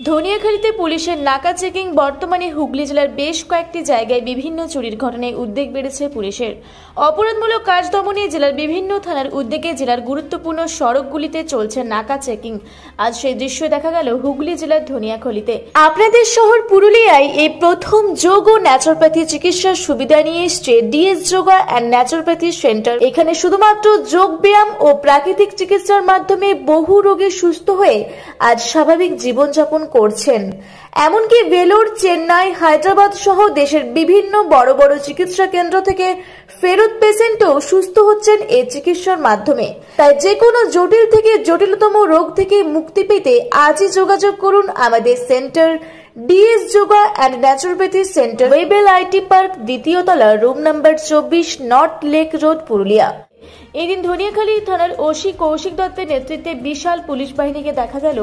ধনিয়াখালীতে পুলিশের নাকা চেকিং। বর্তমানে হুগলি জেলার বেশ কয়েকটি জায়গায় বিভিন্ন চুরির ঘটনায় উদ্বেগ বেড়েছে পুলিশের। অপরাধমূলক কাজ দমনে জেলার বিভিন্ন থানার উদ্যোগে জেলার গুরুত্বপূর্ণ সড়কগুলিতে চলছে নাকা চেকিং। আজ সেই দৃশ্য দেখা গেল হুগলি জেলার ধনিয়াখালীতে। আপনাদের শহর পুরুলিয়ায় এই প্রথম যোগ ও ন্যাচুরোপ্যাথি চিকিৎসার সুবিধা নিয়ে এসছে DS yoga and naturopathy centre. এখানে শুধুমাত্র যোগ ব্যায়াম ও প্রাকৃতিক চিকিৎসার মাধ্যমে বহু রোগী সুস্থ হয়ে আজ স্বাভাবিক জীবনযাপন করছেন। এমনকি ভেলোর, চেন্নাই, হায়দ্রাবাদ সহ দেশের বিভিন্ন বড় বড় চিকিৎসা কেন্দ্র থেকে ফেরত পেশেন্টও সুস্থ হচ্ছেন এই চিকিৎসার মাধ্যমে। তাই যে কোনো জটিল থেকে জটিলতম রোগ থেকে মুক্তি পেতে আজই যোগাযোগ করুন আমাদের centre DS yoga and naturopathy centre, Wavell IT park, দ্বিতীয় তলা, room number 24, north lake road, Purulia. এদিন ধনিয়াখালী থানার ওসি কৌশিক দত্তের নেতৃত্বে বিশাল পুলিশ বাহিনীকে দেখা গেল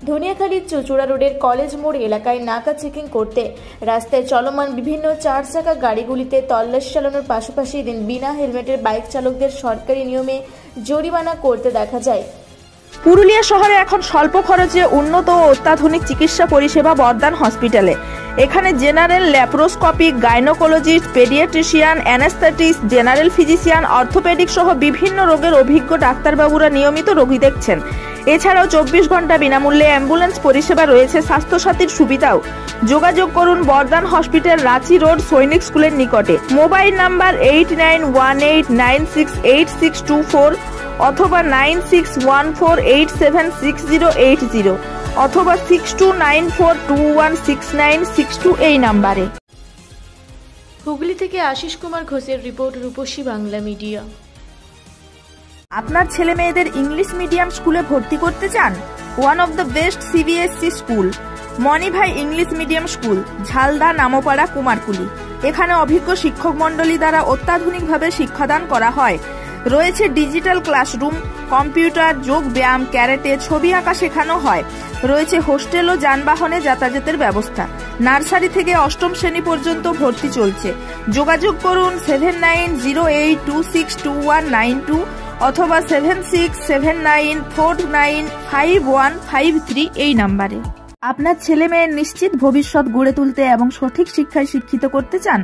ধনিয়াখালীর চুচুড়া রোডের কলেজ মোড় এলাকায় নাকা চেকিং করতে। রাস্তায় চলমান বিভিন্ন 4 চাকা গাড়িগুলিতে তল্লাশি চালানোর পাশাপাশি এদিন বিনা হেলমেটের বাইক চালকদের সরকারি নিয়মে জরিমানা করতে দেখা যায়। পুরুলিয়া শহরে এখন স্বল্প খরচে উন্নত ও অত্যাধুনিক চিকিৎসা পরিষেবা বর্দান হসপিটালে। এখানে general, laparoscopic, gynaecologist, paediatrician, anaesthetist, general physician, orthopaedic সহ বিভিন্ন রোগের অভিজ্ঞ ডাক্তারবাবুরা নিয়মিত রোগী দেখছেন। এছাড়াও 24 ঘন্টা বিনামূল্যে অ্যাম্বুলেন্স পরিষেবা রয়েছে, স্বাস্থ্যসাথীর সুবিধাও। যোগাযোগ করুন বর্দান হসপিটাল, রাঁচি রোড, সৈনিক স্কুলের নিকটে। মোবাইল নাম্বার 8918968624 অথবা 9614876080 অথবা 6294216962 এই নাম্বারে। হুগলি থেকে আশিস কুমার ঘোষের রিপোর্ট, রূপসী বাংলা মিডিয়া। আপনার ছেলে মেয়েদের ইংলিশ মিডিয়াম স্কুলে ভর্তি করতে চান? One of the best CBSE school Manibhai English medium school, Jhalda, Nampara, Kumarkuli. এখানে অভিজ্ঞ শিক্ষক মন্ডলী দ্বারা অত্যাধুনিকভাবে শিক্ষাদান করা হয়। রয়েছে ডিজিটাল ক্লাসরুম, কম্পিউটার, যোগ ব্যায়াম, ক্যারেটে, ছবি আঁকা শেখানো হয়। রয়েছে হোস্টেল ও যানবাহনে যাতায়াতের ব্যবস্থা। নার্সারি থেকে 8ম শ্রেণী পর্যন্ত ভর্তি চলছে। যোগাযোগ করুন 7908262192 অথবা 7679495153 এই নাম্বারে। আপনার ছেলে মেয়ের নিশ্চিত ভবিষ্যৎ গড়ে তুলতে এবং সঠিক শিক্ষায় শিক্ষিত করতে চান?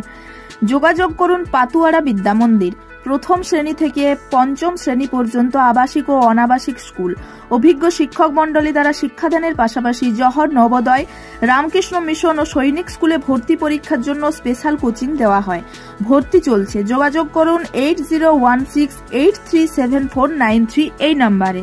যোগাযোগ করুন পাতুয়ারা বিদ্যা মন্দির। 1ম শ্রেণী থেকে 5ম শ্রেণী পর্যন্ত আবাসিক ও অনাবাসিক স্কুল। অভিজ্ঞ শিক্ষক মন্ডলী দ্বারা শিক্ষাদানের পাশাপাশি জহর, নবোদয়, রামকৃষ্ণ মিশন ও সৈনিক স্কুলে ভর্তি পরীক্ষার জন্য স্পেশাল কোচিং দেওয়া হয়। ভর্তি চলছে। যোগাযোগ করুন 8016837493 এই নাম্বারে।